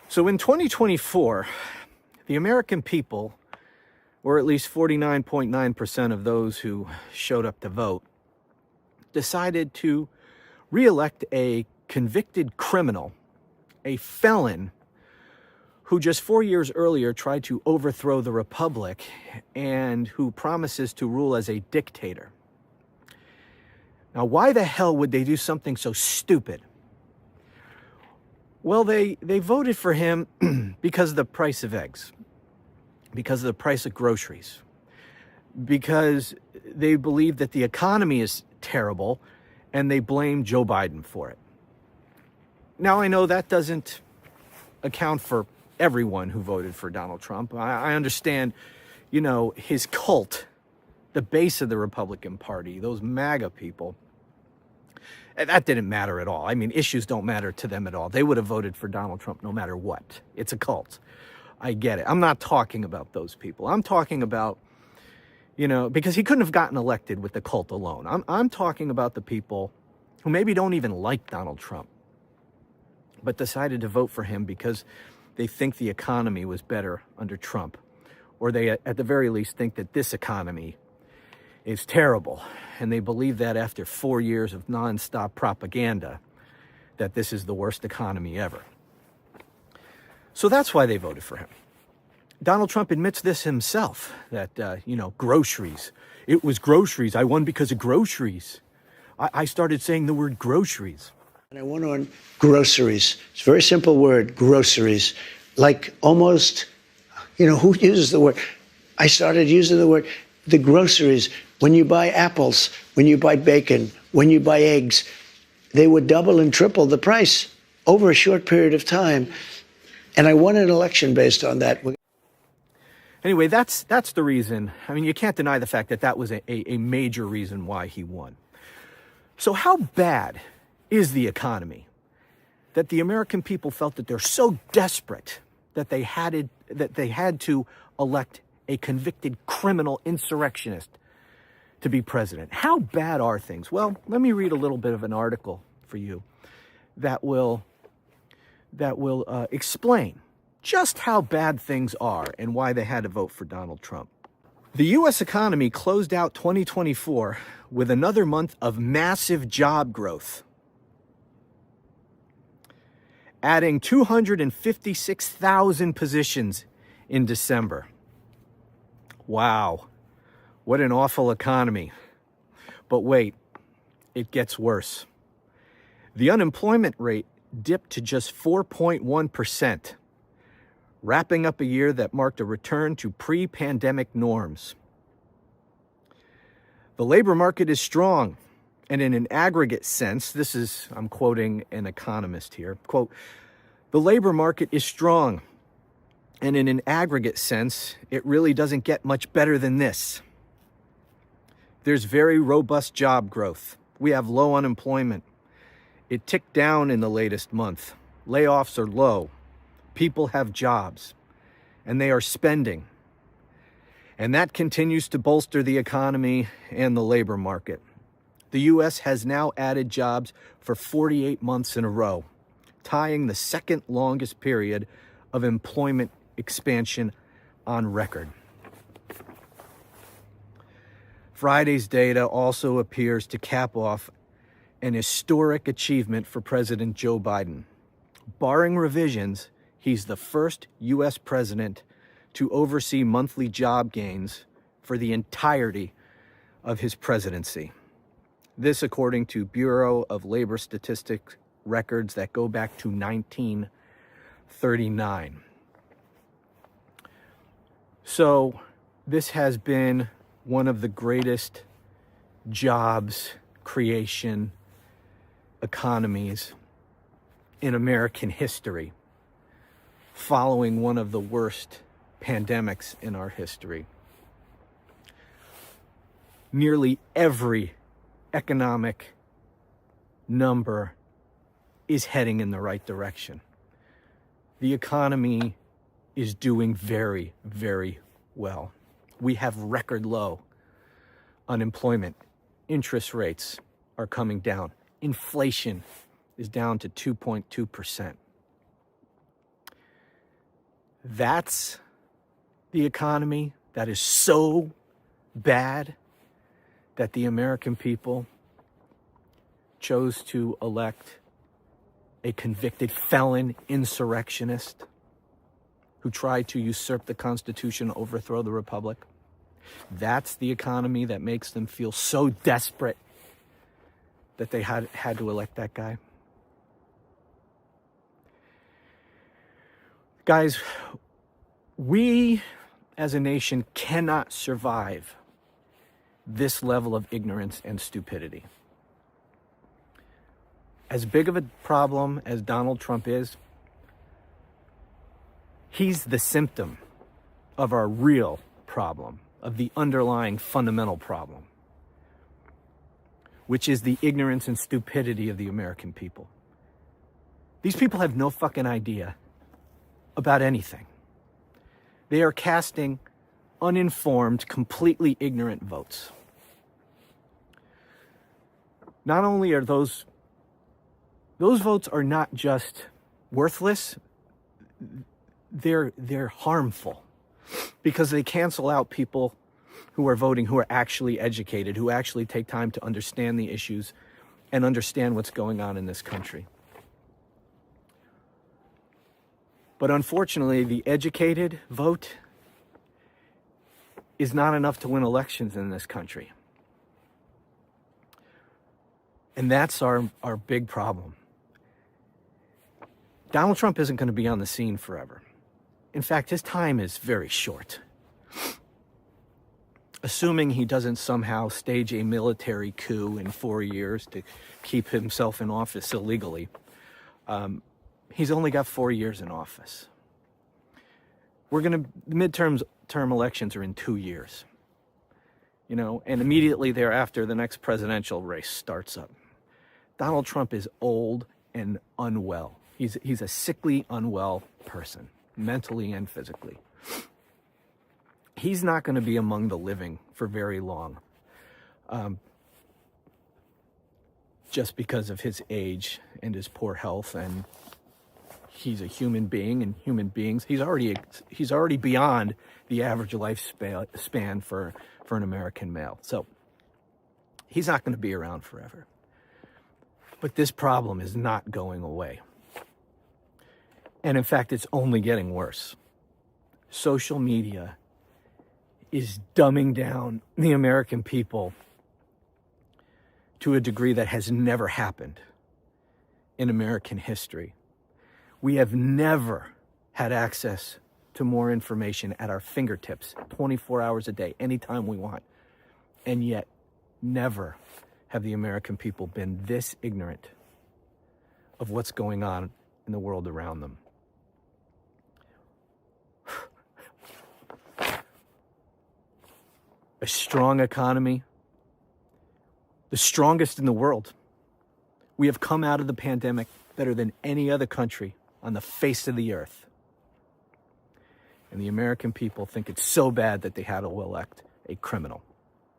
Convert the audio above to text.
So in 2024, the American people, or at least 49.9% of those who showed up to vote, decided to reelect a convicted criminal, a felon, who just 4 years earlier tried to overthrow the republic and who promises to rule as a dictator. Now, why the hell would they do something so stupid? Well, they voted for him because of the price of eggs, because of the price of groceries, because they believe that the economy is terrible and they blame Joe Biden for it. Now, I know that doesn't account for everyone who voted for Donald Trump. I understand, his cult, the base of the Republican Party, those MAGA people, that didn't matter at all. I mean, issues don't matter to them at all. They would have voted for Donald Trump no matter what. It's a cult. I get it. I'm not talking about those people. I'm talking about, because he couldn't have gotten elected with the cult alone. I'm talking about the people who maybe don't even like Donald Trump, but decided to vote for him because they think the economy was better under Trump, or they, at the very least, think that this economy is terrible. And they believe that after 4 years of nonstop propaganda, that this is the worst economy ever. So that's why they voted for him. Donald Trump admits this himself, that, groceries. It was groceries. I won because of groceries. I started saying the word groceries. And I won on groceries. It's a very simple word, groceries. Like almost, who uses the word? I started using the word, the groceries. When you buy apples, when you buy bacon, when you buy eggs, they would double and triple the price over a short period of time. And I won an election based on that. Anyway, that's the reason. I mean, you can't deny the fact that that was a major reason why he won. So how bad is the economy that the American people felt that they're so desperate that they had to elect a convicted criminal insurrectionist to be president? How bad are things? Well, let me read a little bit of an article for you that will explain just how bad things are and why they had to vote for Donald Trump. The U.S. economy closed out 2024 with another month of massive job growth, adding 256,000 positions in December. Wow, what an awful economy. But wait, it gets worse. The unemployment rate dipped to just 4.1%, wrapping up a year that marked a return to pre-pandemic norms. The labor market is strong, and in an aggregate sense, I'm quoting an economist here, quote, "The labor market is strong, and in an aggregate sense, it really doesn't get much better than this. There's very robust job growth. We have low unemployment. It ticked down in the latest month. Layoffs are low. People have jobs, and they are spending. And that continues to bolster the economy and the labor market. The U.S. has now added jobs for 48 months in a row, tying the second longest period of employment expansion on record." Friday's data also appears to cap off an historic achievement for President Joe Biden. Barring revisions, he's the first U.S. president to oversee monthly job gains for the entirety of his presidency. This according to Bureau of Labor Statistics records that go back to 1939. So this has been one of the greatest jobs creation economies in American history, following one of the worst pandemics in our history. Nearly every economic number is heading in the right direction. The economy is doing very, very well. We have record low unemployment. Interest rates are coming down. Inflation is down to 2.2%. That's the economy that is so bad that the American people chose to elect a convicted felon insurrectionist who tried to usurp the Constitution, overthrow the Republic. That's the economy that makes them feel so desperate that they had to elect that guy. Guys, we as a nation cannot survive this level of ignorance and stupidity. As big of a problem as Donald Trump is, he's the symptom of our real problem, of the underlying fundamental problem, which is the ignorance and stupidity of the American people. These people have no fucking idea about anything. They are casting uninformed, completely ignorant votes. Not only are those votes are not just worthless, they're harmful because they cancel out people who are voting, who are actually educated, who actually take time to understand the issues and understand what's going on in this country. But unfortunately, the educated vote is not enough to win elections in this country. And that's our big problem. Donald Trump isn't going to be on the scene forever. In fact, his time is very short. Assuming he doesn't somehow stage a military coup in 4 years to keep himself in office illegally, he's only got 4 years in office. Midterm elections are in 2 years. And immediately thereafter, the next presidential race starts up. Donald Trump is old and unwell. He's a sickly, unwell person, mentally and physically. He's not going to be among the living for very long, just because of his age and his poor health. And he's a human being, and human beings, he's already beyond the average lifespan for an American male. So he's not going to be around forever. But this problem is not going away. And in fact, it's only getting worse. Social media is dumbing down the American people to a degree that has never happened in American history. We have never had access to more information at our fingertips 24 hours a day, anytime we want. And yet, never have the American people been this ignorant of what's going on in the world around them. A strong economy, the strongest in the world. We have come out of the pandemic better than any other country on the face of the earth. And the American people think it's so bad that they had to elect a criminal.